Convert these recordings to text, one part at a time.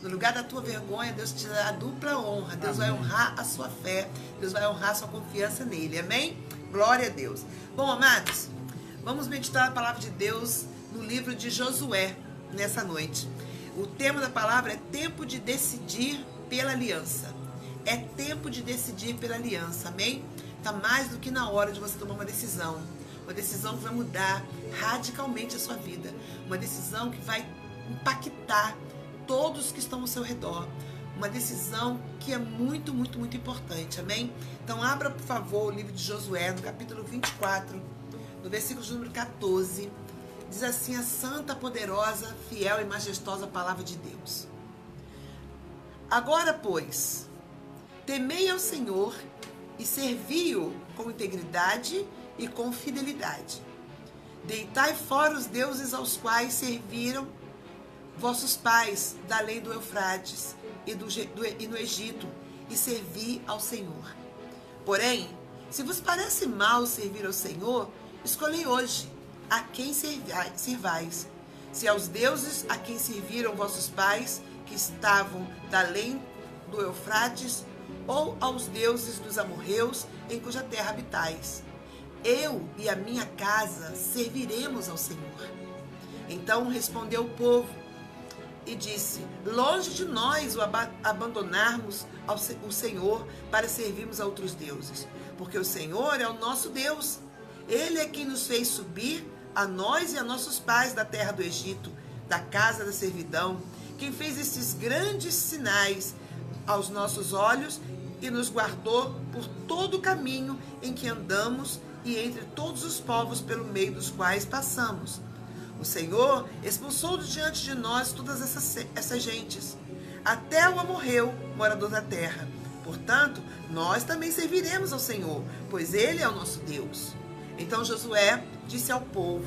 No lugar da tua vergonha, Deus te dá a dupla honra. Deus vai honrar a sua fé. Deus vai honrar a sua confiança nele. Amém? Glória a Deus. Bom, amados, vamos meditar a palavra de Deus no livro de Josué nessa noite. O tema da palavra é tempo de decidir pela aliança. É tempo de decidir pela aliança. Amém? Está mais do que na hora de você tomar uma decisão. Uma decisão que vai mudar radicalmente a sua vida. Uma decisão que vai impactar todos que estão ao seu redor. Uma decisão que é muito, muito, muito importante. Amém? Então abra, por favor, o livro de Josué, no capítulo 24, no versículo número 14. Diz assim a santa, poderosa, fiel e majestosa palavra de Deus. Agora, pois, temei ao Senhor e servi-o com integridade e com fidelidade. Deitai fora os deuses aos quais serviram vossos pais da além do Eufrates e no Egito, e servi ao Senhor. Porém, se vos parece mal servir ao Senhor, escolhei hoje a quem servais. Se aos deuses a quem serviram vossos pais, que estavam da além do Eufrates, ou aos deuses dos amorreus, em cuja terra habitais. Eu e a minha casa serviremos ao Senhor. Então respondeu o povo e disse: longe de nós o abandonarmos o Senhor para servirmos a outros deuses, porque o Senhor é o nosso Deus. Ele é quem nos fez subir, a nós e a nossos pais, da terra do Egito, da casa da servidão, quem fez esses grandes sinais aos nossos olhos e nos guardou por todo o caminho em que andamos e entre todos os povos pelo meio dos quais passamos. O Senhor expulsou de diante de nós todas essas gentes, até o amorreu, morador da terra. Portanto, nós também serviremos ao Senhor, pois Ele é o nosso Deus. Então Josué disse ao povo: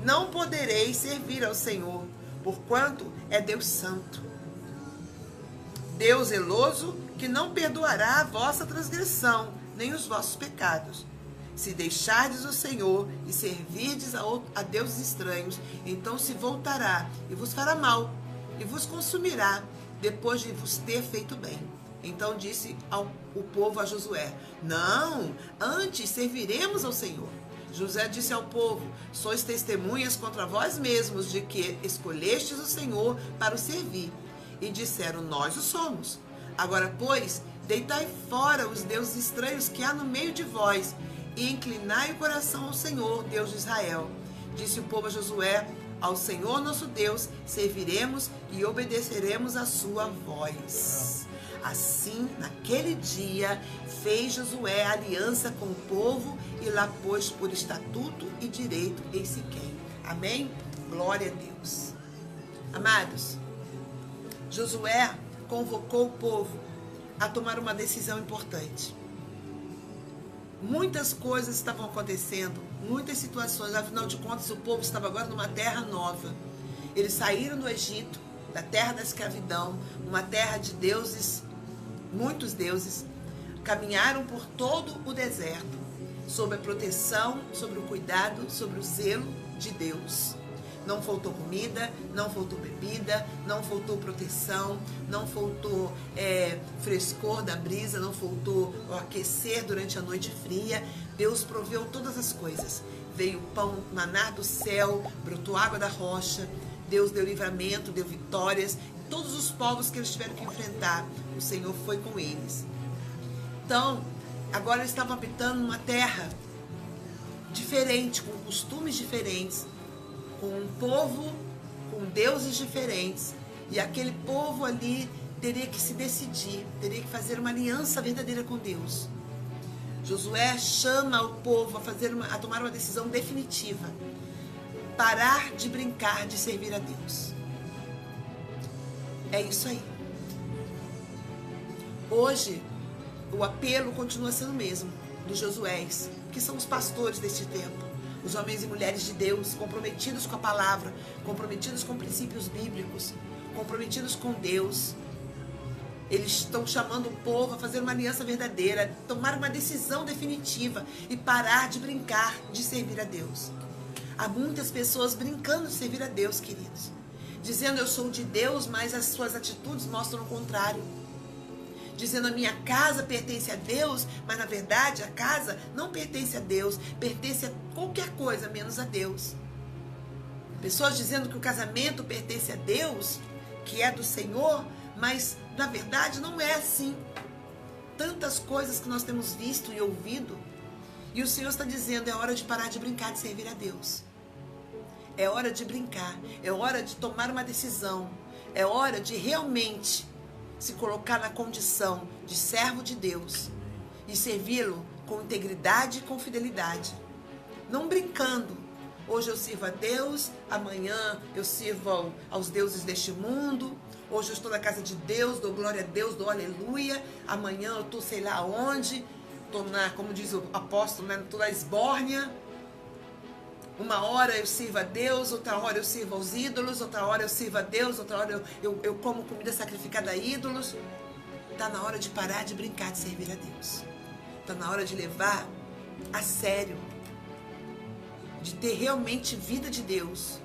não podereis servir ao Senhor, porquanto é Deus santo, Deus zeloso, que não perdoará a vossa transgressão, nem os vossos pecados. Se deixardes o Senhor e servirdes a deuses estranhos, então se voltará e vos fará mal, e vos consumirá, depois de vos ter feito bem. Então disse o povo a Josué: não, antes serviremos ao Senhor. José disse ao povo: sois testemunhas contra vós mesmos de que escolhestes o Senhor para o servir. E disseram: nós o somos. Agora, pois, deitai fora os deuses estranhos que há no meio de vós, e inclinai o coração ao Senhor, Deus de Israel. Disse o povo a Josué: ao Senhor nosso Deus serviremos e obedeceremos a sua voz. Assim, naquele dia, fez Josué aliança com o povo e lá pôs por estatuto e direito em Siquém. Amém? Glória a Deus. Amados, Josué convocou o povo a tomar uma decisão importante. Muitas coisas estavam acontecendo, muitas situações, afinal de contas o povo estava agora numa terra nova. Eles saíram do Egito, da terra da escravidão, uma terra de deuses, muitos deuses, caminharam por todo o deserto, sob a proteção, sobre o cuidado, sobre o zelo de Deus. Não faltou comida, não faltou bebida, não faltou proteção, não faltou frescor da brisa, não faltou aquecer durante a noite fria. Deus proveu todas as coisas. Veio pão, maná do céu, brotou água da rocha. Deus deu livramento, deu vitórias. Todos os povos que eles tiveram que enfrentar, o Senhor foi com eles. Então, agora eles estavam habitando uma terra diferente, com costumes diferentes, com um povo, com deuses diferentes. E aquele povo ali teria que se decidir, teria que fazer uma aliança verdadeira com Deus. Josué chama o povo a tomar uma decisão definitiva. Parar de brincar de servir a Deus. É isso aí. Hoje, o apelo continua sendo o mesmo, dos Josués, que são os pastores deste tempo. Os homens e mulheres de Deus, comprometidos com a palavra, comprometidos com princípios bíblicos, comprometidos com Deus. Eles estão chamando o povo a fazer uma aliança verdadeira, tomar uma decisão definitiva e parar de brincar de servir a Deus. Há muitas pessoas brincando de servir a Deus, queridos. dizendo eu sou de Deus, mas as suas atitudes mostram o contrário. Dizendo a minha casa pertence a Deus, mas na verdade a casa não pertence a Deus, pertence a qualquer coisa menos a Deus. Pessoas dizendo que o casamento pertence a Deus, que é do Senhor, mas na verdade não é assim. Tantas coisas que nós temos visto e ouvido, e o Senhor está dizendo, é hora de parar de brincar de servir a Deus. É hora de brincar, é hora de tomar uma decisão, é hora de realmente se colocar na condição de servo de Deus e servi-lo com integridade e com fidelidade. Não brincando. Hoje eu sirvo a Deus, amanhã eu sirvo aos deuses deste mundo. Hoje eu estou na casa de Deus, dou glória a Deus, dou aleluia. Amanhã eu estou sei lá onde, estou na, como diz o apóstolo, né, estou na esbórnia. Uma hora eu sirvo a Deus, outra hora eu sirvo aos ídolos, outra hora eu sirvo a Deus, outra hora eu como comida sacrificada a ídolos. Está na hora de parar de brincar de servir a Deus. Está na hora de levar a sério, de ter realmente vida de Deus,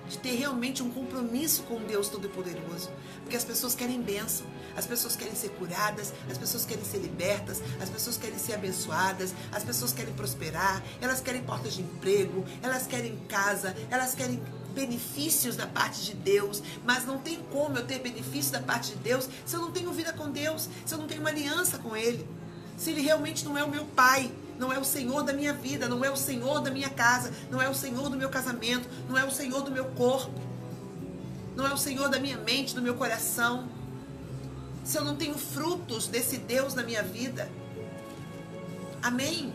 de ter realmente um compromisso com Deus Todo-Poderoso. Porque as pessoas querem bênção, as pessoas querem ser curadas, as pessoas querem ser libertas, as pessoas querem ser abençoadas, as pessoas querem prosperar, elas querem portas de emprego, elas querem casa, elas querem benefícios da parte de Deus, mas não tem como eu ter benefícios da parte de Deus se eu não tenho vida com Deus, se eu não tenho uma aliança com Ele, se Ele realmente não é o meu Pai, não é o Senhor da minha vida, não é o Senhor da minha casa, não é o Senhor do meu casamento, não é o Senhor do meu corpo, não é o Senhor da minha mente, do meu coração. Se eu não tenho frutos desse Deus na minha vida. Amém?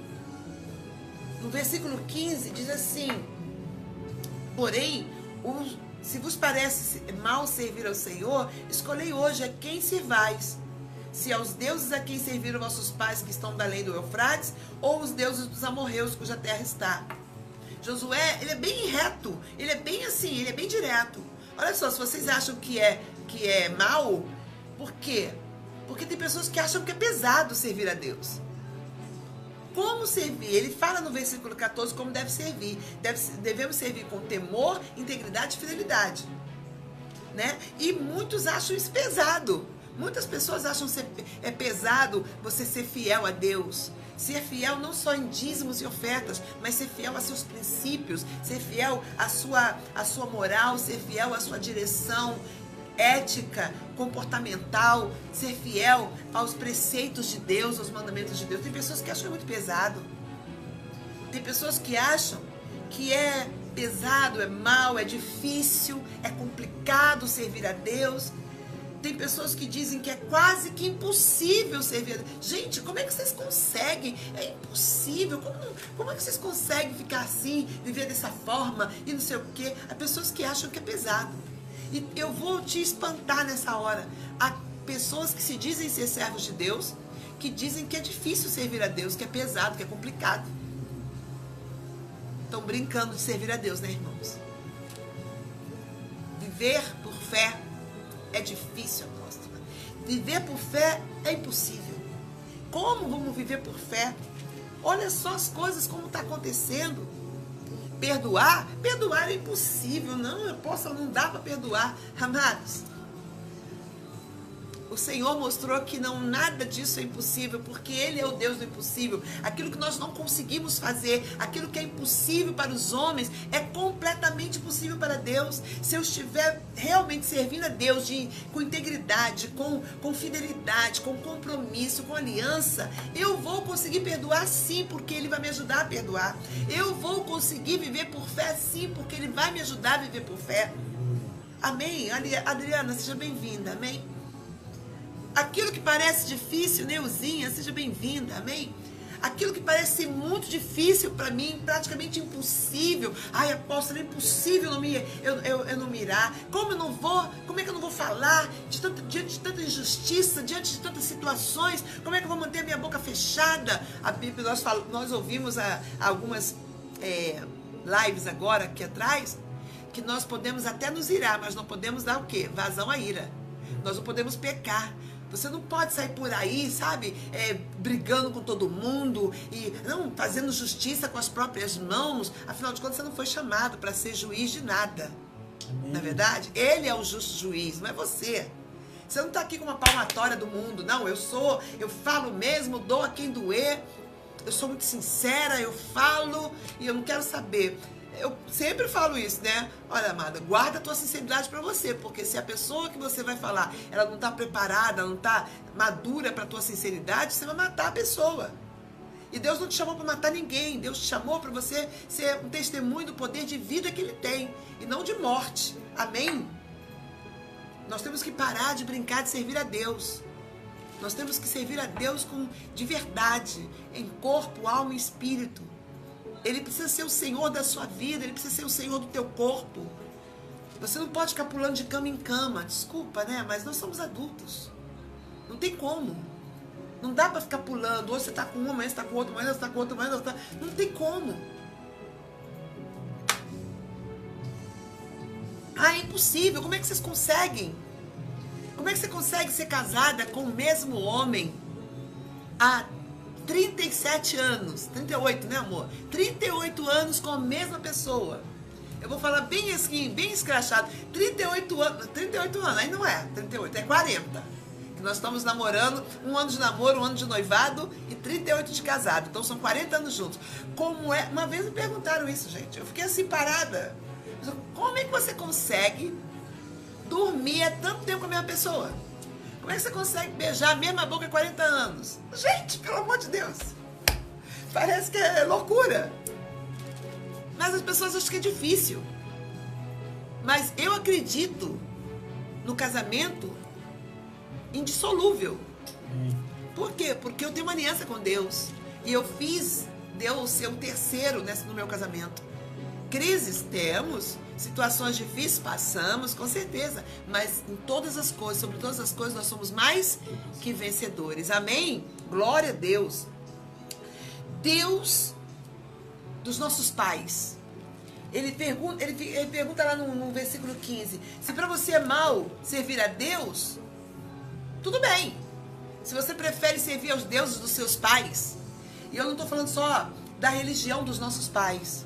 No versículo 15 diz assim: porém, se vos parece mal servir ao Senhor, escolhei hoje a quem servais. Se aos deuses a quem serviram vossos pais que estão da além do Eufrates, ou os deuses dos amorreus cuja terra está. Josué, ele é bem reto, ele é bem assim, ele é bem direto. Olha só, se vocês acham que é mal, por quê? Porque tem pessoas que acham que é pesado servir a Deus. Como servir? Ele fala no versículo 14 como deve servir. Devemos servir com temor, integridade e fidelidade. Né? E muitos acham isso pesado. Muitas pessoas acham é pesado você ser fiel a Deus. Ser fiel não só em dízimos e ofertas, mas ser fiel a seus princípios, ser fiel à sua moral, ser fiel à sua direção ética, comportamental, ser fiel aos preceitos de Deus, aos mandamentos de Deus. Tem pessoas que acham que é muito pesado. Tem pessoas que acham que é pesado, é mal, é difícil, é complicado servir a Deus. Tem pessoas que dizem que é quase que impossível servir a Deus. Gente, como é que vocês conseguem? É impossível. Como é que vocês conseguem ficar assim, viver dessa forma e não sei o quê? Há pessoas que acham que é pesado. E eu vou te espantar nessa hora. Há pessoas que se dizem ser servos de Deus, que dizem que é difícil servir a Deus, que é pesado, que é complicado. Estão brincando de servir a Deus, né, irmãos? Viver por fé é difícil, apóstola. Viver por fé é impossível. Como vamos viver por fé? Olha só as coisas como está acontecendo. Perdoar é impossível. Não, apóstolo, não dá para perdoar. Amados, o Senhor mostrou que nada disso é impossível, porque Ele é o Deus do impossível. Aquilo que nós não conseguimos fazer, aquilo que é impossível para os homens, é completamente possível para Deus. Se eu estiver realmente servindo a Deus com integridade, com fidelidade, com compromisso, com aliança, eu vou conseguir perdoar sim, porque Ele vai me ajudar a perdoar. Eu vou conseguir viver por fé sim, porque Ele vai me ajudar a viver por fé. Amém? Adriana, seja bem-vinda. Amém? Aquilo que parece difícil, Neuzinha, seja bem-vinda, amém? Aquilo que parece ser muito difícil para mim, praticamente impossível. Ai, apóstolo, é impossível eu não mirar. Como é que eu não vou falar diante de tanta injustiça, diante de tantas situações? Como é que eu vou manter a minha boca fechada? A Bíblia, nós ouvimos algumas lives agora, aqui atrás, que nós podemos até nos irar, mas não podemos dar o quê? Vazão à ira. Nós não podemos pecar. Você não pode sair por aí, sabe, brigando com todo mundo e não fazendo justiça com as próprias mãos. Afinal de contas, você não foi chamado para ser juiz de nada. Amém. Na verdade, ele é o justo juiz, não é você. Você não está aqui com uma palmatória do mundo. Não, eu falo mesmo, dou a quem doer. Eu sou muito sincera, eu falo e eu não quero saber. Eu sempre falo isso, né? Olha, amada, guarda a tua sinceridade para você, porque se a pessoa que você vai falar, ela não está preparada, não está madura para a tua sinceridade, você vai matar a pessoa. E Deus não te chamou para matar ninguém. Deus te chamou para você ser um testemunho do poder de vida que Ele tem e não de morte. Amém? Nós temos que parar de brincar de servir a Deus. Nós temos que servir a Deus de verdade, em corpo, alma e espírito. Ele precisa ser o Senhor da sua vida, Ele precisa ser o Senhor do teu corpo. Você não pode ficar pulando de cama em cama. Desculpa, né? Mas nós somos adultos. Não tem como. Não dá pra ficar pulando. Hoje você tá com uma, amanhã você tá com outra, amanhã você tá com outra, amanhã você tá... Não tem como. Ah, é impossível. Como é que vocês conseguem? Como é que você consegue ser casada com o mesmo homem há 37 anos? 38, né, amor? 38 anos com a mesma pessoa. Eu vou falar bem assim, bem escrachado. 38 anos, aí não é 38, é 40. Que nós estamos namorando, 1 ano de namoro, 1 ano de noivado e 38 de casado. Então são 40 anos juntos. Como é? Uma vez me perguntaram isso, gente. Eu fiquei assim parada. Como é que você consegue dormir há tanto tempo com a mesma pessoa? Como é que você consegue beijar a mesma boca há 40 anos? Gente, pelo amor de Deus. Parece que é loucura. Mas as pessoas acham que é difícil. Mas eu acredito no casamento indissolúvel. Por quê? Porque eu tenho uma aliança com Deus. E eu fiz Deus ser o terceiro no meu casamento. Crises temos, situações difíceis passamos, com certeza. Mas em todas as coisas, sobre todas as coisas, nós somos mais que vencedores. Amém? Glória a Deus. Deus dos nossos pais. Ele pergunta lá no versículo 15, se para você é mal servir a Deus, tudo bem. Se você prefere servir aos deuses dos seus pais, e eu não estou falando só da religião dos nossos pais.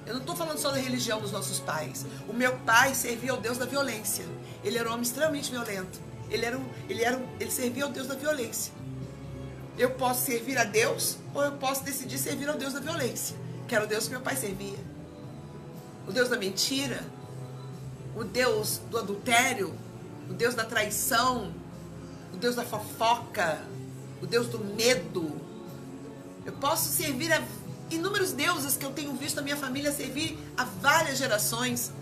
Eu não estou falando só da religião dos nossos pais. O meu pai servia ao Deus da violência. Ele era um homem extremamente violento. Ele servia ao Deus da violência. Eu posso servir a Deus ou eu posso decidir servir ao Deus da violência, que era o Deus que meu pai servia. O Deus da mentira, o Deus do adultério, o Deus da traição, o Deus da fofoca, o Deus do medo. Eu posso servir a inúmeros deuses que eu tenho visto a minha família servir há várias gerações.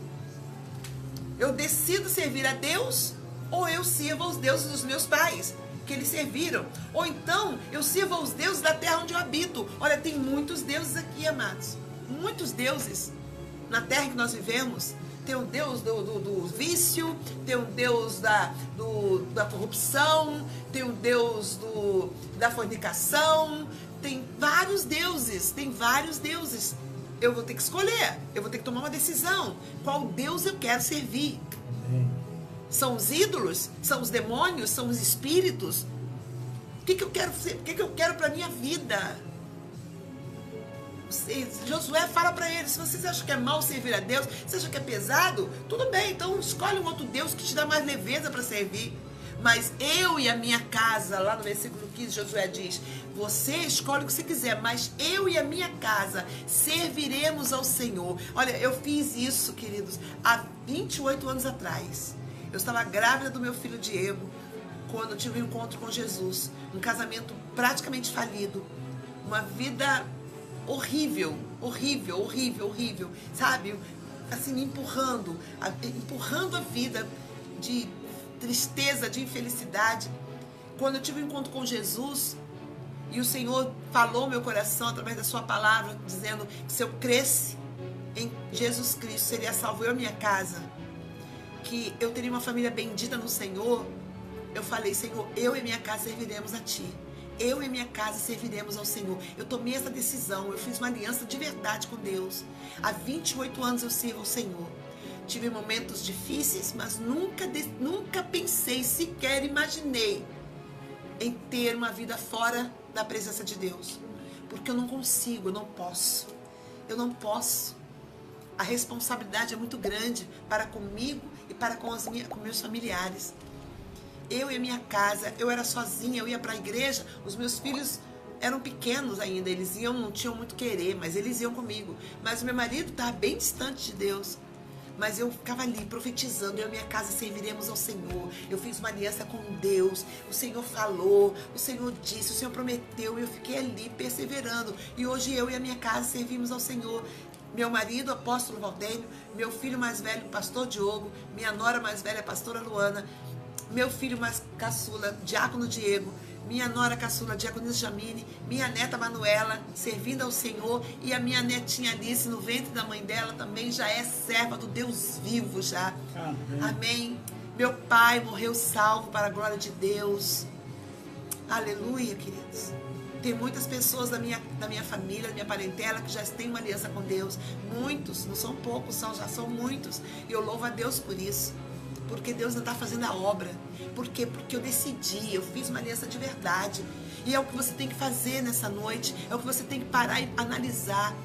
Eu decido servir a Deus ou eu sirvo aos deuses dos meus pais, que eles serviram. Ou então eu sirvo aos deuses da terra onde eu habito. Olha, tem muitos deuses aqui, amados. Muitos deuses na terra que nós vivemos. Tem o Deus do vício, tem o Deus da corrupção, tem o Deus da fornicação. Tem vários deuses, Eu vou ter que escolher, eu vou ter que tomar uma decisão. Qual Deus eu quero servir? São os ídolos? São os demônios? São os espíritos? O que eu quero ser? O que eu quero para a minha vida? Josué fala para eles, se vocês acham que é mal servir a Deus, se acham que é pesado, tudo bem, então escolhe um outro Deus que te dá mais leveza para servir. Mas eu e a minha casa, lá no versículo 15, Josué diz, você escolhe o que você quiser, mas eu e a minha casa serviremos ao Senhor. Olha, eu fiz isso, queridos, há 28 anos atrás. Eu estava grávida do meu filho Diego, quando eu tive um encontro com Jesus. Um casamento praticamente falido. Uma vida horrível, sabe? Assim, me empurrando a vida de tristeza, de infelicidade. Quando eu tive um encontro com Jesus, e o Senhor falou ao meu coração através da sua palavra, dizendo que se eu cresce em Jesus Cristo, seria salvo eu e minha casa, que eu teria uma família bendita no Senhor. Eu falei, Senhor, eu e minha casa serviremos a Ti. Eu e minha casa serviremos ao Senhor. Eu tomei essa decisão, eu fiz uma aliança de verdade com Deus. Há 28 anos eu sirvo ao Senhor. Tive momentos difíceis, mas nunca pensei, sequer imaginei em ter uma vida fora da presença de Deus. Porque eu não consigo, eu não posso. a responsabilidade é muito grande para comigo e para com meus familiares. Eu e a minha casa, eu era sozinha, eu ia para a igreja, os meus filhos eram pequenos ainda, eles iam, não tinham muito querer, mas eles iam comigo. Mas o meu marido estava bem distante de Deus. Mas eu ficava ali profetizando, eu e minha casa serviremos ao Senhor. Eu fiz uma aliança com Deus, o Senhor falou, o Senhor disse, o Senhor prometeu, e eu fiquei ali perseverando. E hoje eu e a minha casa servimos ao Senhor. Meu marido, apóstolo Valdênio, meu filho mais velho, pastor Diogo, minha nora mais velha, pastora Luana, meu filho mais caçula, diácono Diego, minha nora caçula, diaconisa Jamile, minha neta Manuela, servindo ao Senhor, e a minha netinha Alice, no ventre da mãe dela, também já é serva do Deus vivo já. Amém. Amém. Meu pai morreu salvo para a glória de Deus. Aleluia, queridos. Tem muitas pessoas da minha família, da minha parentela, que já têm uma aliança com Deus. Muitos, não são poucos, já são muitos. E eu louvo a Deus por isso. Porque Deus não está fazendo a obra. Por quê? Porque eu decidi, eu fiz uma aliança de verdade. E é o que você tem que fazer nessa noite. É o que você tem que parar e analisar.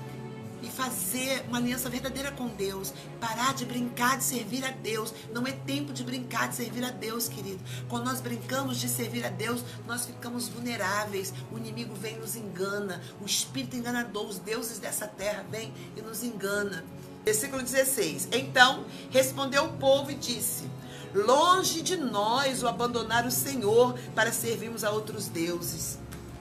E fazer uma aliança verdadeira com Deus. Parar de brincar de servir a Deus. Não é tempo de brincar de servir a Deus, querido. Quando nós brincamos de servir a Deus, nós ficamos vulneráveis. O inimigo vem e nos engana. O espírito enganador, os deuses dessa terra vêm e nos engana. Versículo 16. Então respondeu o povo e disse: longe de nós o abandonar o Senhor para servirmos a outros deuses.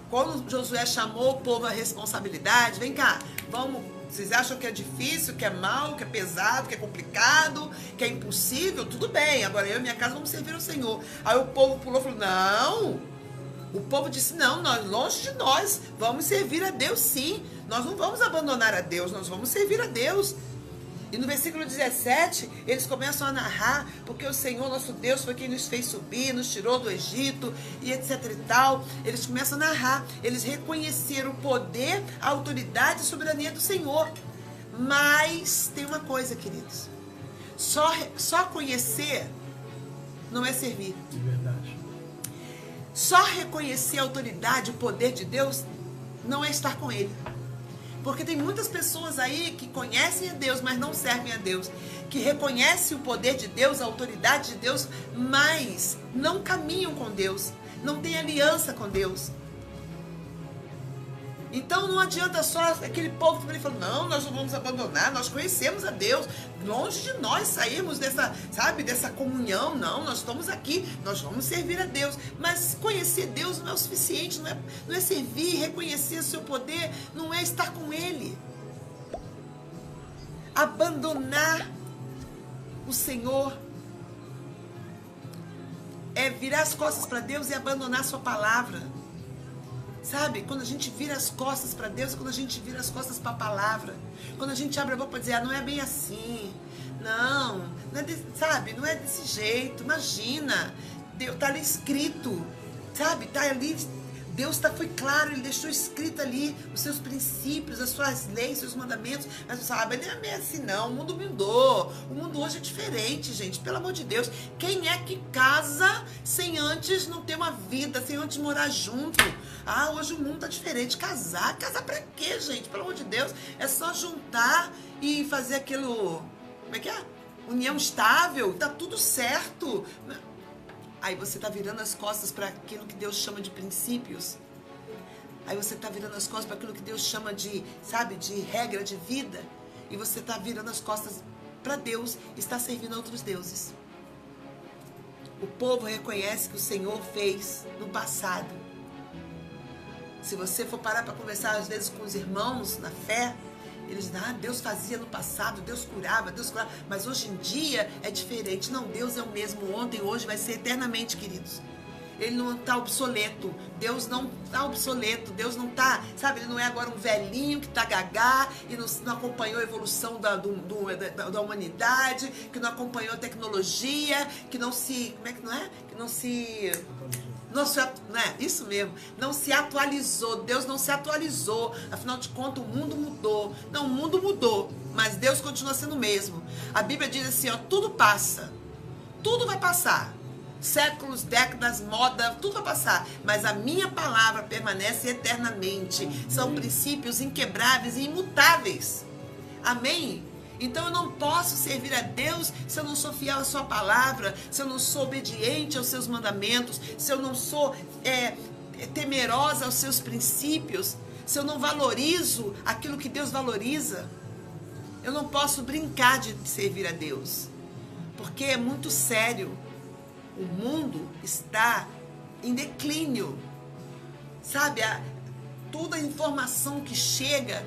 Quando Josué chamou o povo à responsabilidade, vem cá, vamos, vocês acham que é difícil, que é mal, que é pesado, que é complicado, que é impossível? Tudo bem, agora eu e minha casa vamos servir ao Senhor. Aí o povo pulou e falou: não. O povo disse: não, nós, longe de nós, vamos servir a Deus sim. Nós não vamos abandonar a Deus, nós vamos servir a Deus. E no versículo 17, eles começam a narrar, porque o Senhor nosso Deus foi quem nos fez subir, nos tirou do Egito, e etc e tal. Eles começam a narrar, eles reconheceram o poder, a autoridade e a soberania do Senhor. Mas tem uma coisa, queridos, só conhecer não é servir. De verdade. Só reconhecer a autoridade, o poder de Deus, não é estar com Ele. Porque tem muitas pessoas aí que conhecem a Deus, mas não servem a Deus. Que reconhecem o poder de Deus, a autoridade de Deus, mas não caminham com Deus. Não têm aliança com Deus. Então não adianta só aquele povo que falou: não, nós não vamos abandonar, nós conhecemos a Deus. Longe de nós sairmos dessa, sabe, dessa comunhão. Não, nós estamos aqui, nós vamos servir a Deus. Mas conhecer Deus não é o suficiente, não é servir, reconhecer o seu poder, não é estar com Ele. Abandonar o Senhor é virar as costas para Deus e abandonar a sua palavra. Sabe, quando a gente vira as costas para Deus, quando a gente vira as costas para a palavra, quando a gente abre a boca para dizer: não é bem assim, não é sabe, não é desse jeito, imagina, Deus está ali escrito, sabe, está ali, Deus foi claro, Ele deixou escrito ali os seus princípios, as suas leis, os seus mandamentos, mas você sabe, não é bem assim não, o mundo mudou, o mundo hoje é diferente, gente, pelo amor de Deus. Quem é que casa sem antes não ter uma vida, sem antes morar junto? Ah, hoje o mundo tá diferente. Casar pra quê, gente? Pelo amor de Deus, é só juntar e fazer aquilo, como é que é? União estável, tá tudo certo. Aí você está virando as costas para aquilo que Deus chama de princípios. Aí você está virando as costas para aquilo que Deus chama de, sabe, de regra de vida. E você está virando as costas para Deus e está servindo a outros deuses. O povo reconhece que o Senhor fez no passado. Se você for parar para conversar às vezes com os irmãos na fé, eles dizem: Deus fazia no passado, Deus curava, mas hoje em dia é diferente. Não, Deus é o mesmo ontem, hoje, vai ser eternamente, queridos. Ele não está obsoleto, Deus não está obsoleto, Deus não está, sabe, Ele não é agora um velhinho que está gagá e não acompanhou a evolução da humanidade, que não acompanhou a tecnologia, que não se, como é que não é? Que não se... isso mesmo, não se atualizou. Deus não se atualizou, afinal de contas o mundo mudou. Não, o mundo mudou, mas Deus continua sendo o mesmo. A Bíblia diz assim, ó: tudo passa, tudo vai passar, séculos, décadas, moda, tudo vai passar, mas a minha palavra permanece eternamente. São princípios inquebráveis e imutáveis. Amém? Então eu não posso servir a Deus se eu não sou fiel à sua palavra, se eu não sou obediente aos seus mandamentos, se eu não sou temerosa aos seus princípios, se eu não valorizo aquilo que Deus valoriza. Eu não posso brincar de servir a Deus, porque é muito sério. O mundo está em declínio, sabe? Toda a informação que chega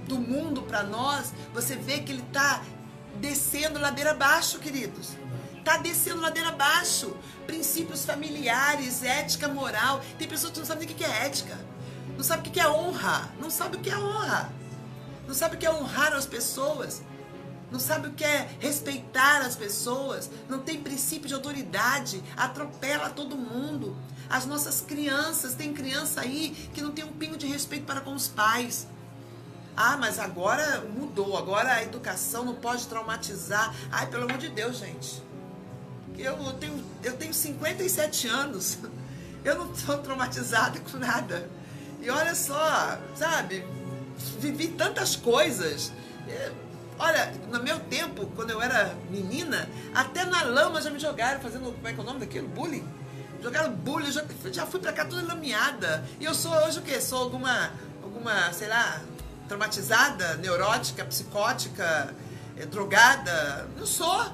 do mundo para nós, você vê que ele está descendo ladeira abaixo, queridos. Está descendo ladeira abaixo. Princípios familiares, ética, moral. Tem pessoas que não sabem o que é ética, não sabem o que é honra, não sabem o que é honra, não sabem o que é honrar as pessoas, não sabe o que é respeitar as pessoas, não tem princípio de autoridade, atropela todo mundo. As nossas crianças, tem criança aí que não tem um pingo de respeito para com os pais. Ah, mas agora mudou, agora a educação não pode traumatizar. Ai, pelo amor de Deus, gente. Eu tenho 57 anos, eu não estou traumatizada com nada. E olha só, sabe, vivi tantas coisas. Olha, no meu tempo, quando eu era menina, até na lama já me jogaram, fazendo, como é que é o nome daquilo? Bullying? Jogaram bullying, já fui pra cá toda lameada. E eu sou hoje o quê? Sou alguma, sei lá, traumatizada, neurótica, psicótica, drogada? Não sou.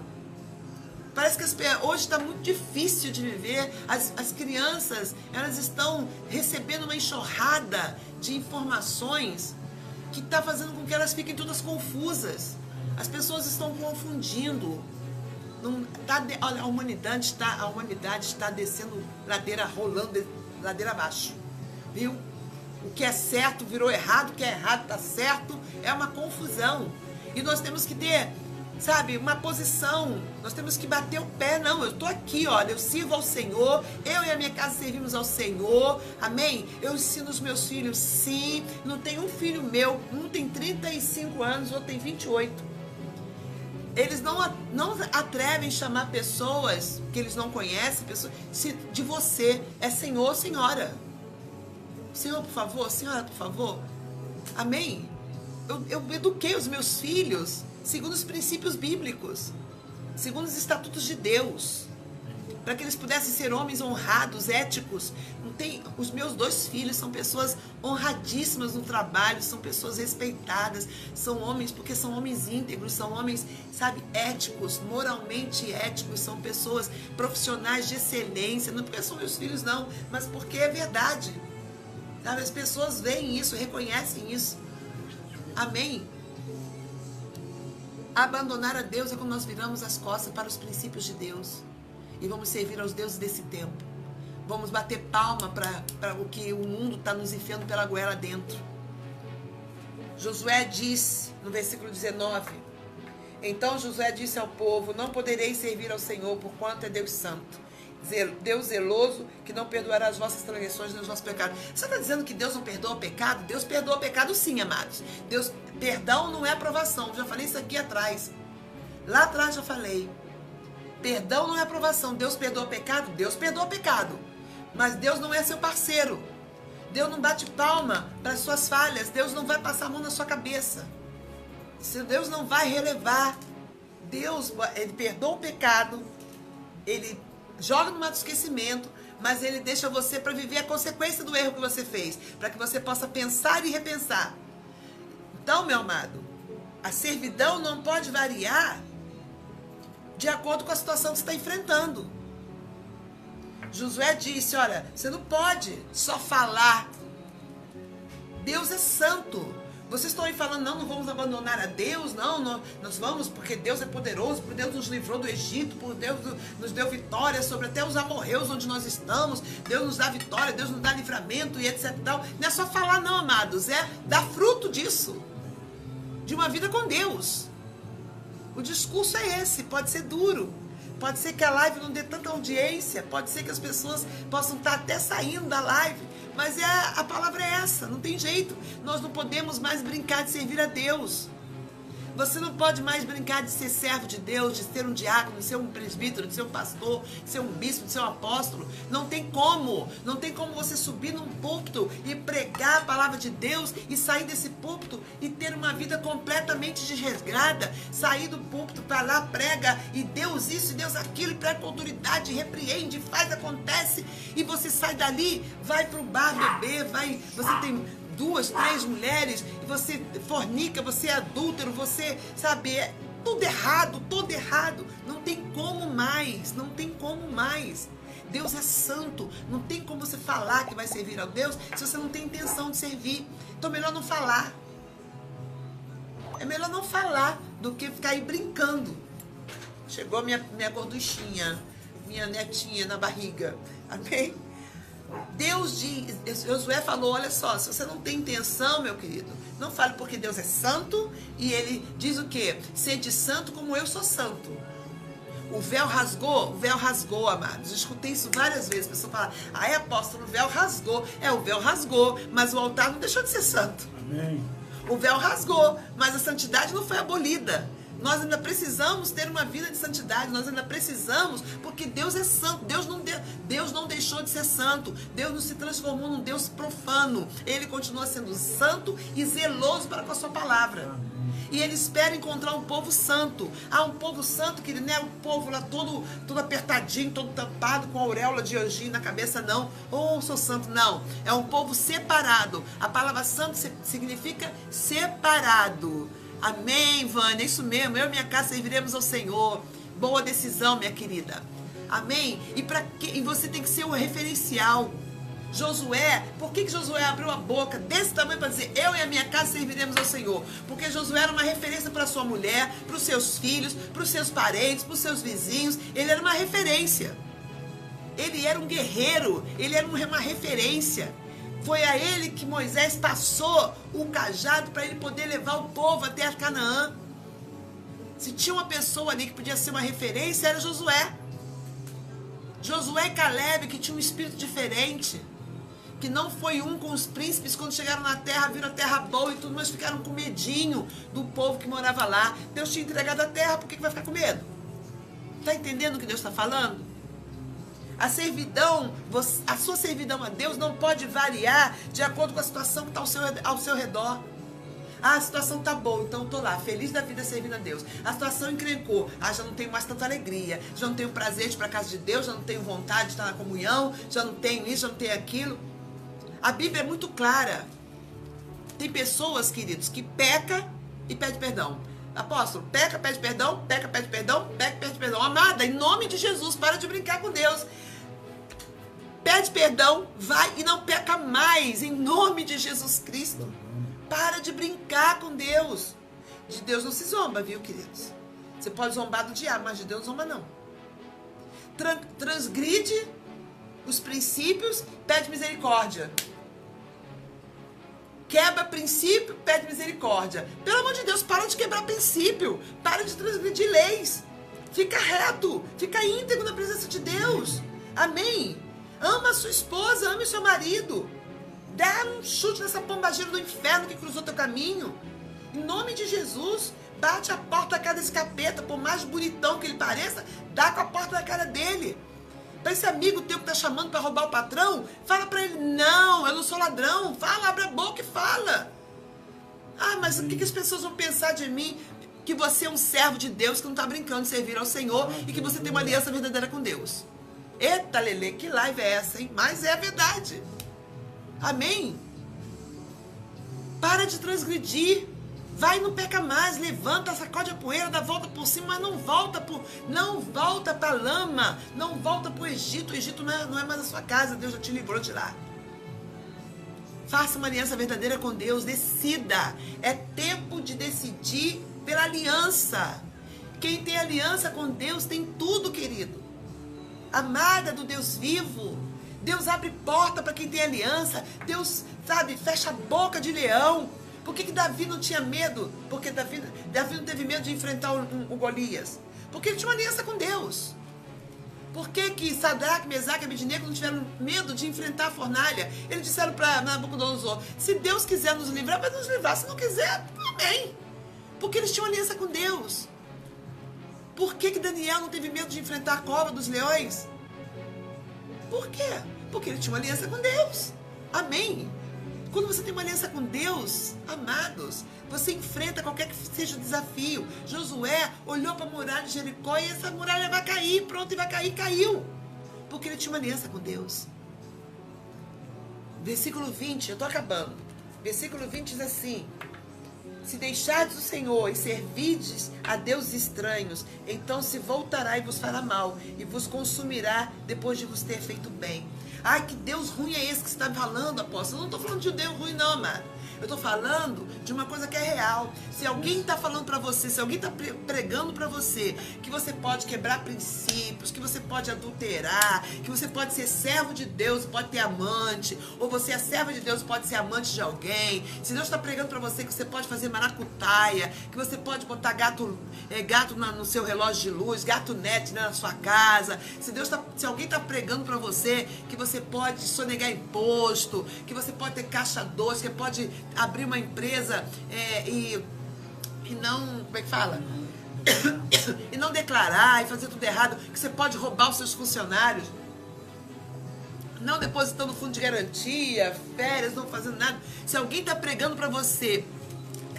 Parece que hoje está muito difícil de viver. As crianças, elas estão recebendo uma enxurrada de informações que está fazendo com que elas fiquem todas confusas. As pessoas estão confundindo. Olha, a humanidade está descendo rolando ladeira abaixo. Viu? O que é certo virou errado, o que é errado está certo. É uma confusão. E nós temos que ter, sabe, uma posição. Nós temos que bater o pé. Não, eu estou aqui, olha, eu sirvo ao Senhor. Eu e a minha casa servimos ao Senhor. Amém? Eu ensino os meus filhos, sim. Não tem um filho meu. Um tem 35 anos, o outro tem 28. Eles não atrevem chamar pessoas que eles não conhecem, pessoas, de você. É senhor, senhora. Senhor, por favor. Senhora, por favor. Amém? Eu eduquei os meus filhos segundo os princípios bíblicos, segundo os estatutos de Deus, para que eles pudessem ser homens honrados, éticos. Os meus 2 filhos são pessoas honradíssimas no trabalho, são pessoas respeitadas, são homens, porque são homens íntegros, são homens, sabe, éticos, moralmente éticos, são pessoas profissionais de excelência, não porque são meus filhos não, mas porque é verdade, sabe? As pessoas veem isso, reconhecem isso. Amém? Abandonar a Deus é quando nós viramos as costas para os princípios de Deus e vamos servir aos deuses desse tempo. Vamos bater palma para o que o mundo está nos enfiando pela goela dentro. Josué disse, no versículo 19, então Josué disse ao povo, não podereis servir ao Senhor, porquanto é Deus santo, Deus zeloso, que não perdoará as vossas transgressões e os vossos pecados. Você está dizendo que Deus não perdoa o pecado? Deus perdoa o pecado sim, amados. Perdão não é aprovação. Já falei isso aqui atrás. Lá atrás já falei. Perdão não é aprovação. Deus perdoa o pecado? Deus perdoa o pecado. Mas Deus não é seu parceiro. Deus não bate palma para as suas falhas. Deus não vai passar a mão na sua cabeça. Deus não vai relevar. Deus, ele perdoa o pecado. Ele joga no mato esquecimento, mas ele deixa você para viver a consequência do erro que você fez, para que você possa pensar e repensar. Então, meu amado, a servidão não pode variar de acordo com a situação que você está enfrentando. Josué disse, olha, você não pode só falar. Deus é santo. Vocês estão aí falando, não vamos abandonar a Deus, não, nós vamos, porque Deus é poderoso, porque Deus nos livrou do Egito, porque Deus nos deu vitória sobre até os amorreus onde nós estamos, Deus nos dá vitória, Deus nos dá livramento e etc. Não é só falar não, amados, é dar fruto disso, de uma vida com Deus. O discurso é esse, pode ser duro, pode ser que a live não dê tanta audiência, pode ser que as pessoas possam estar até saindo da live, mas a palavra é essa, não tem jeito. Nós não podemos mais brincar de servir a Deus. Você não pode mais brincar de ser servo de Deus, de ser um diácono, de ser um presbítero, de ser um pastor, de ser um bispo, de ser um apóstolo. Não tem como. Não tem como você subir num púlpito e pregar a palavra de Deus e sair desse púlpito e ter uma vida completamente desregrada. Sair do púlpito para lá, prega e Deus isso e Deus aquilo, e prega com autoridade, repreende, faz, acontece. E você sai dali, vai para o bar beber, você tem 2, 3 mulheres, e você fornica, você é adúltero, você, sabe, é tudo errado, todo errado. Não tem como mais, não tem como mais. Deus é santo, não tem como você falar que vai servir a Deus se você não tem intenção de servir. Então é melhor não falar. É melhor não falar do que ficar aí brincando. Chegou minha gorduchinha, minha netinha na barriga. Amém? Deus diz, Josué falou, olha só, se você não tem intenção, meu querido, não fale, porque Deus é santo, e ele diz o quê? Sede santo como eu sou santo. O véu rasgou, amados. Eu escutei isso várias vezes, a pessoa fala, apóstolo, o véu rasgou. O véu rasgou, mas o altar não deixou de ser santo. Amém. O véu rasgou, mas a santidade não foi abolida. Nós ainda precisamos ter uma vida de santidade. Nós ainda precisamos, porque Deus é santo. Deus não deixou de ser santo. Deus não se transformou num Deus profano. Ele continua sendo santo e zeloso para com a sua palavra. E ele espera encontrar um povo santo. Um povo santo que não é um povo lá todo apertadinho, todo tampado, com a auréola de anjinho na cabeça, não. Sou santo, não. É um povo separado. A palavra santo significa separado. Amém, Vânia, é isso mesmo. Eu e minha casa serviremos ao Senhor. Boa decisão, minha querida. Amém? E você tem que ser o referencial. Josué, por que Josué abriu a boca desse tamanho para dizer, eu e a minha casa serviremos ao Senhor? Porque Josué era uma referência para sua mulher, para os seus filhos, para os seus parentes, para os seus vizinhos. Ele era uma referência. Ele era um guerreiro, ele era uma referência. Foi a ele que Moisés passou o cajado para ele poder levar o povo até a Canaã. Se tinha uma pessoa ali que podia ser uma referência, era Josué. Josué e Caleb, que tinham um espírito diferente, que não foi um com os príncipes quando chegaram na terra, viram a terra boa e tudo, mas ficaram com medinho do povo que morava lá. Deus tinha entregado a terra, por que vai ficar com medo? Está entendendo o que Deus está falando? A servidão, a sua servidão a Deus não pode variar de acordo com a situação que está ao seu redor. A situação está boa, então eu estou lá, feliz da vida servindo a Deus. A situação encrencou, já não tenho mais tanta alegria, já não tenho prazer de ir para a casa de Deus, já não tenho vontade de estar na comunhão, já não tenho isso, já não tenho aquilo. A Bíblia é muito clara. Tem pessoas, queridos, que peca e pede perdão. Apóstolo, peca, pede perdão, peca, pede perdão, peca, pede perdão. Amada, em nome de Jesus, para de brincar com Deus. Pede perdão, vai e não peca mais, em nome de Jesus Cristo. Para de brincar com Deus. De Deus não se zomba, viu, queridos? Você pode zombar do diabo, mas de Deus não zomba, não. Transgride os princípios, pede misericórdia. Quebra princípio, pede misericórdia. Pelo amor de Deus, para de quebrar princípio. Para de transgredir leis. Fica reto, fica íntegro na presença de Deus. Amém? Ama a sua esposa, ame o seu marido. Dá um chute nessa pombagira do inferno que cruzou teu caminho. Em nome de Jesus, bate a porta da cara desse capeta, por mais bonitão que ele pareça, dá com a porta da cara dele. Para esse amigo teu que tá chamando para roubar o patrão, fala para ele, não, eu não sou ladrão. Fala, abre a boca e fala. Mas o que as pessoas vão pensar de mim? Que você é um servo de Deus, que não está brincando de servir ao Senhor e que você tem uma aliança verdadeira com Deus. Eita, Lelê, que live é essa, hein? Mas é a verdade. Amém? Para de transgredir. Vai e não peca mais. Levanta, sacode a poeira, dá a volta por cima, mas não volta para a lama. Não volta para o Egito. O Egito não é mais a sua casa. Deus já te livrou de lá. Faça uma aliança verdadeira com Deus. Decida. É tempo de decidir pela aliança. Quem tem aliança com Deus tem tudo, querido. Amada do Deus vivo. Deus abre porta para quem tem aliança. Deus, sabe, fecha a boca de leão. Por que Davi não tinha medo? Porque Davi não teve medo de enfrentar o Golias. Porque ele tinha uma aliança com Deus. Por que Sadraque, Mesaque e Abednego não tiveram medo de enfrentar a fornalha? Eles disseram para Nabucodonosor, se Deus quiser nos livrar, vai nos livrar. Se não quiser, amém. Porque eles tinham aliança com Deus. Por que Daniel não teve medo de enfrentar a cova dos leões? Por quê? Porque ele tinha uma aliança com Deus. Amém? Quando você tem uma aliança com Deus, amados, você enfrenta qualquer que seja o desafio. Josué olhou para a muralha de Jericó e essa muralha vai cair, pronto, e vai cair, caiu. Porque ele tinha uma aliança com Deus. Versículo 20, eu estou acabando. Versículo 20 diz assim: se deixardes o Senhor e servirdes a deuses estranhos, então se voltará e vos fará mal, e vos consumirá depois de vos ter feito bem. Ai, que Deus ruim é esse que você está falando, apóstolo? Eu não estou falando de um Deus ruim não, amado. Eu estou falando de uma coisa que é real. Se alguém está falando para você, se alguém está pregando para você que você pode quebrar princípios, que você pode adulterar, que você pode ser servo de Deus, pode ter amante, ou você é serva de Deus, pode ser amante de alguém. Se Deus está pregando para você que você pode fazer maracutaia, que você pode botar gato no seu relógio de luz, gato net, né, na sua casa. Se alguém está pregando para você que você pode sonegar imposto, que você pode ter caixa doce, que pode abrir uma empresa e não, como é que fala? E não declarar e fazer tudo errado, que você pode roubar os seus funcionários, não depositando fundo de garantia, férias, não fazendo nada. Se alguém está pregando para você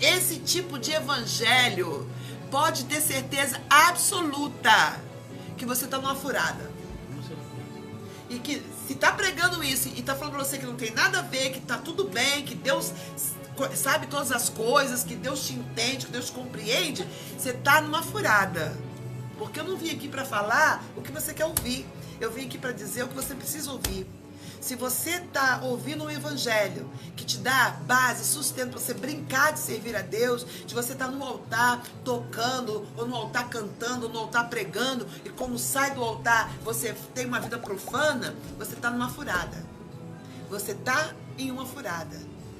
esse tipo de evangelho, pode ter certeza absoluta que você está numa furada. E que se está pregando isso e está falando para você que não tem nada a ver, que está tudo bem, que Deus sabe todas as coisas, que Deus te entende, que Deus te compreende, você está numa furada. Porque eu não vim aqui para falar o que você quer ouvir. Eu vim aqui para dizer o que você precisa ouvir. Se você está ouvindo um evangelho que te dá base, sustento para você brincar de servir a Deus, de você estar no altar tocando, ou no altar cantando, ou no altar pregando, e como sai do altar você tem uma vida profana, você está numa furada. Você está em uma furada.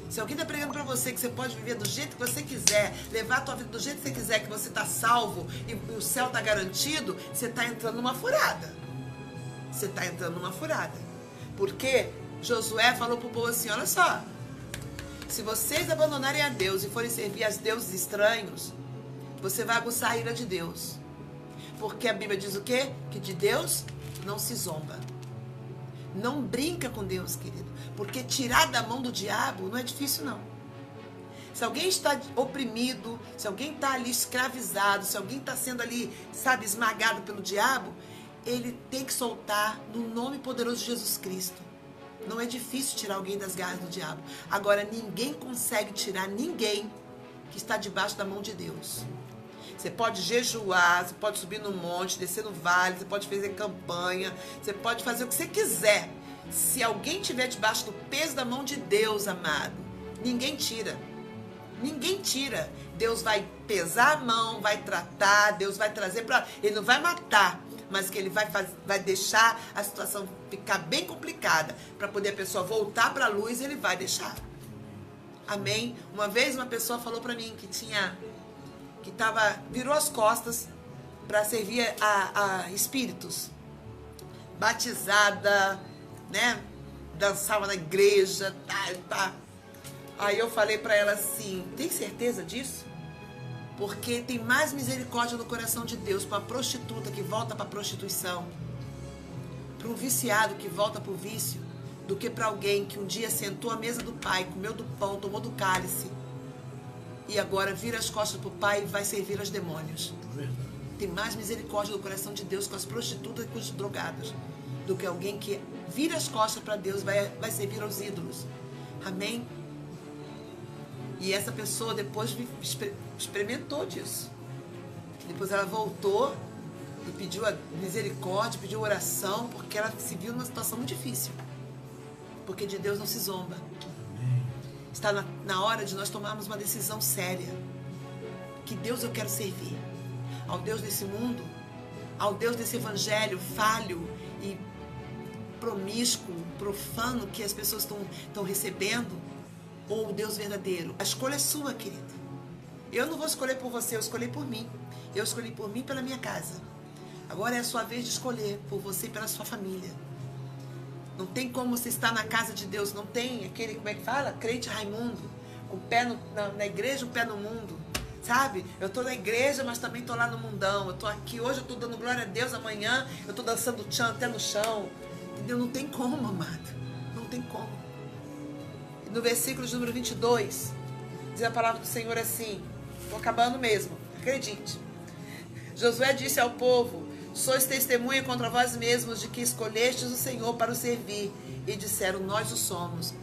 Se alguém está pregando para você que você pode viver do jeito que você quiser, levar a tua vida do jeito que você quiser, que você está salvo e o céu está garantido, você está entrando numa furada. Você está entrando numa furada. Porque Josué falou para o povo assim, olha só, se vocês abandonarem a Deus e forem servir aos deuses estranhos, você vai aguçar a ira de Deus. Porque a Bíblia diz o quê? Que de Deus não se zomba. Não brinca com Deus, querido. Porque tirar da mão do diabo não é difícil, não. Se alguém está oprimido, se alguém está ali escravizado, se alguém está sendo ali, sabe, esmagado pelo diabo, ele tem que soltar no nome poderoso de Jesus Cristo. Não é difícil tirar alguém das garras do diabo. Agora, ninguém consegue tirar ninguém que está debaixo da mão de Deus. Você pode jejuar, você pode subir no monte, descer no vale, você pode fazer campanha, você pode fazer o que você quiser. Se alguém estiver debaixo do peso da mão de Deus, amado, ninguém tira. Ninguém tira. Deus vai pesar a mão, vai tratar, Deus vai trazer para... Ele não vai matar, mas que ele vai deixar a situação ficar bem complicada para poder a pessoa voltar para a luz, ele vai deixar. Amém? Uma vez uma pessoa falou para mim virou as costas para servir a espíritos, batizada, né? Dançava na igreja, tá. Aí eu falei para ela assim, tem certeza disso? Porque tem mais misericórdia no coração de Deus para a prostituta que volta para a prostituição, para um viciado que volta para o vício, do que para alguém que um dia sentou à mesa do pai, comeu do pão, tomou do cálice e agora vira as costas para o pai e vai servir aos demônios. Tem mais misericórdia no coração de Deus com as prostitutas e com os drogados do que alguém que vira as costas para Deus e vai servir aos ídolos. Amém? E essa pessoa depois experimentou disso. Depois ela voltou e pediu a misericórdia, pediu oração, porque ela se viu numa situação muito difícil. Porque de Deus não se zomba. Está na hora de nós tomarmos uma decisão séria. Que Deus eu quero servir? Ao Deus desse mundo? Ao Deus desse evangelho falho e promíscuo, profano que as pessoas estão recebendo? Ou o Deus verdadeiro? A escolha é sua, querido. Eu não vou escolher por você, eu escolhi por mim. Eu escolhi por mim e pela minha casa. Agora é a sua vez de escolher por você e pela sua família. Não tem como você estar na casa de Deus, não tem aquele, como é que fala? Crente Raimundo, com o pé na igreja, o pé no mundo. sabe? Eu tô na igreja, mas também tô lá no mundão. Eu tô aqui, hoje eu tô dando glória a Deus, amanhã eu tô dançando tchan até no chão. Entendeu? Não tem como, amado. Não tem como. E no versículo de número 22, diz a palavra do Senhor assim, tô acabando mesmo, acredite. Josué disse ao povo: sois testemunha contra vós mesmos de que escolhestes o Senhor para o servir. E disseram: nós o somos.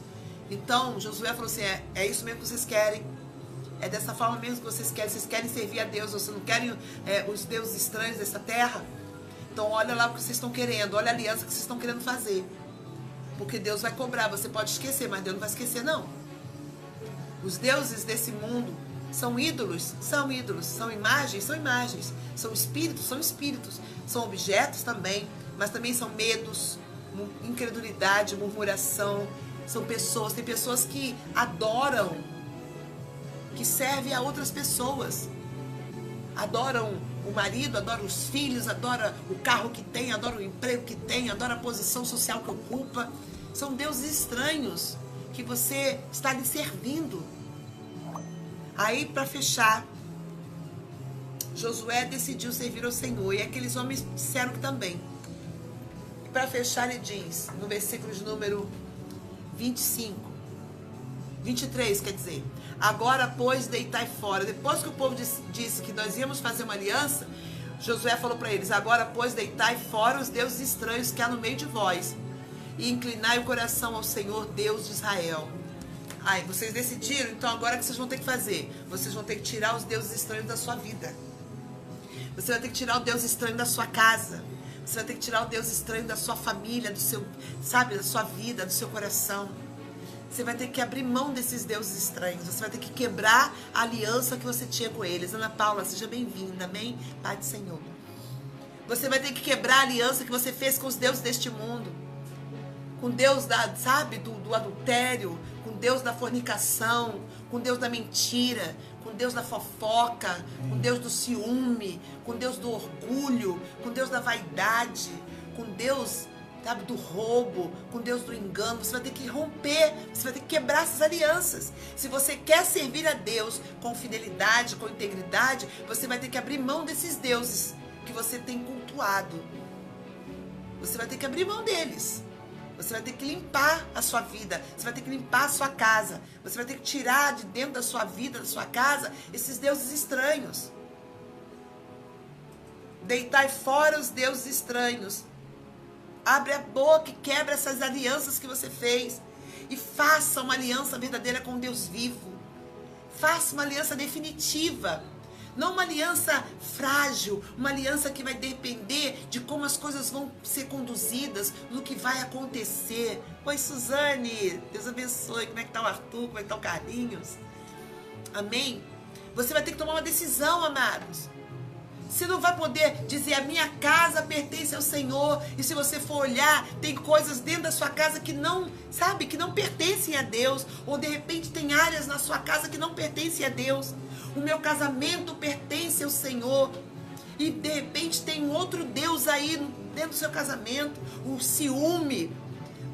Então Josué falou assim: é isso mesmo que vocês querem? É dessa forma mesmo que vocês querem servir a Deus? Vocês não querem os deuses estranhos dessa terra? Então olha lá o que vocês estão querendo, olha a aliança que vocês estão querendo fazer. Porque Deus vai cobrar, você pode esquecer, mas Deus não vai esquecer não. Os deuses desse mundo são ídolos, são imagens, são espíritos, são objetos também, mas também são medos, incredulidade, murmuração, são pessoas, tem pessoas que adoram, que servem a outras pessoas, adoram o marido, adoram os filhos, adoram o carro que tem, adoram o emprego que tem, adoram a posição social que ocupa, são deuses estranhos que você está lhe servindo. Aí, para fechar, Josué decidiu servir ao Senhor. E aqueles homens disseram que também. E para fechar, ele diz, no versículo de número 23, quer dizer: agora, pois, deitai fora. Depois que o povo disse que nós íamos fazer uma aliança, Josué falou para eles: agora, pois, deitai fora os deuses estranhos que há no meio de vós, e inclinai o coração ao Senhor, Deus de Israel. Aí, vocês decidiram, então agora o que vocês vão ter que fazer? Vocês vão ter que tirar os deuses estranhos da sua vida. Você vai ter que tirar o Deus estranho da sua casa. Você vai ter que tirar o Deus estranho da sua família, do seu, sabe, da sua vida, do seu coração. Você vai ter que abrir mão desses deuses estranhos. Você vai ter que quebrar a aliança que você tinha com eles. Ana Paula, seja bem-vinda, amém? Pai do Senhor. Você vai ter que quebrar a aliança que você fez com os deuses deste mundo. Com Deus do adultério, com Deus da fornicação, com Deus da mentira, com Deus da fofoca, com Deus do ciúme, com Deus do orgulho, com Deus da vaidade, com Deus, sabe, do roubo, com Deus do engano. Você vai ter que romper, você vai ter que quebrar essas alianças. Se você quer servir a Deus com fidelidade, com integridade, você vai ter que abrir mão desses deuses que você tem cultuado. Você vai ter que abrir mão deles. Você vai ter que limpar a sua vida. Você vai ter que limpar a sua casa. Você vai ter que tirar de dentro da sua vida, da sua casa, esses deuses estranhos. Deitai fora os deuses estranhos. Abre a boca e quebra essas alianças que você fez. E faça uma aliança verdadeira com Deus vivo. Faça uma aliança definitiva. Não uma aliança frágil, uma aliança que vai depender de como as coisas vão ser conduzidas, do que vai acontecer. Oi, Suzane, Deus abençoe. Como é que tá o Arthur? Como é que tá o Carlinhos? Amém? Você vai ter que tomar uma decisão, amados. Você não vai poder dizer: a minha casa pertence ao Senhor. E se você for olhar, tem coisas dentro da sua casa que não, sabe, que não pertencem a Deus. Ou de repente tem áreas na sua casa que não pertencem a Deus. O meu casamento pertence ao Senhor. E de repente tem um outro Deus aí dentro do seu casamento. O ciúme.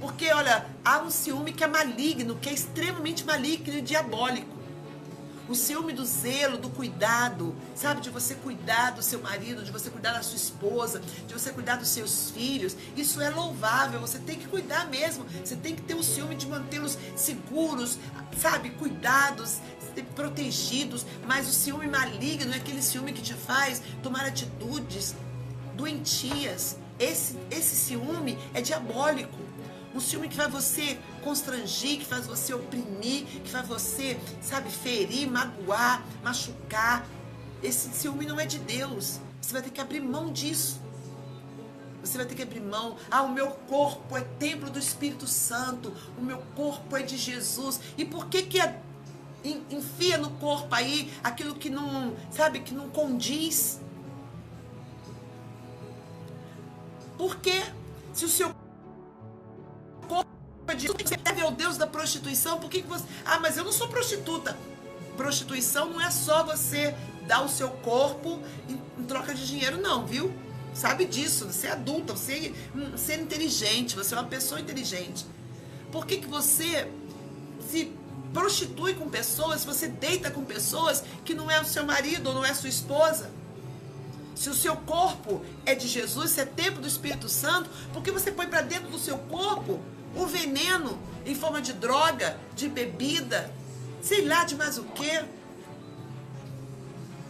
Porque, olha, há um ciúme que é maligno, que é extremamente maligno e diabólico. O ciúme do zelo, do cuidado, sabe? De você cuidar do seu marido, de você cuidar da sua esposa, de você cuidar dos seus filhos. Isso é louvável, você tem que cuidar mesmo. Você tem que ter o ciúme de mantê-los seguros, sabe? Cuidados, protegidos. Mas o ciúme maligno é aquele ciúme que te faz tomar atitudes doentias. Esse ciúme é diabólico. Um ciúme que faz você constrangir, que faz você oprimir, que faz você, sabe, ferir, magoar, machucar. Esse ciúme não é de Deus. Você vai ter que abrir mão disso. Você vai ter que abrir mão. Ah, o meu corpo é templo do Espírito Santo. O meu corpo é de Jesus. E por que enfia no corpo aí aquilo que não, sabe, que não condiz? Por quê? Se o seu você deve ao Deus da prostituição, por que você... Ah, mas eu não sou prostituta. Prostituição não é só você dar o seu corpo em troca de dinheiro, não, viu? Sabe disso, você é adulta, você é ser inteligente, você é uma pessoa inteligente. Por que você se prostitui com pessoas, se você deita com pessoas que não é o seu marido ou não é a sua esposa. Se o seu corpo é de Jesus, se é templo do Espírito Santo, por que você põe para dentro do seu corpo um veneno em forma de droga, de bebida, sei lá de mais o quê?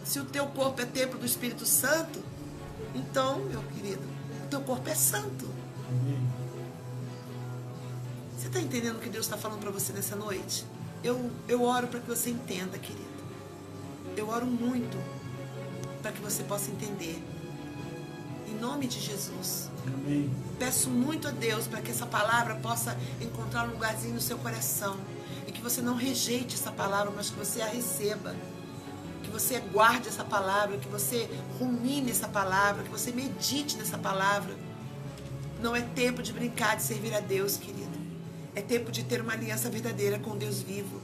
Se o teu corpo é templo do Espírito Santo, então, meu querido, o teu corpo é santo. Você está entendendo o que Deus está falando para você nessa noite? Eu oro para que você entenda, querido. Eu oro muito para que você possa entender. Em nome de Jesus. Amém. Peço muito a Deus para que essa palavra possa encontrar um lugarzinho no seu coração. E que você não rejeite essa palavra, mas que você a receba. Que você guarde essa palavra, que você rumine essa palavra, que você medite nessa palavra. Não é tempo de brincar, de servir a Deus, querido. É tempo de ter uma aliança verdadeira com Deus vivo.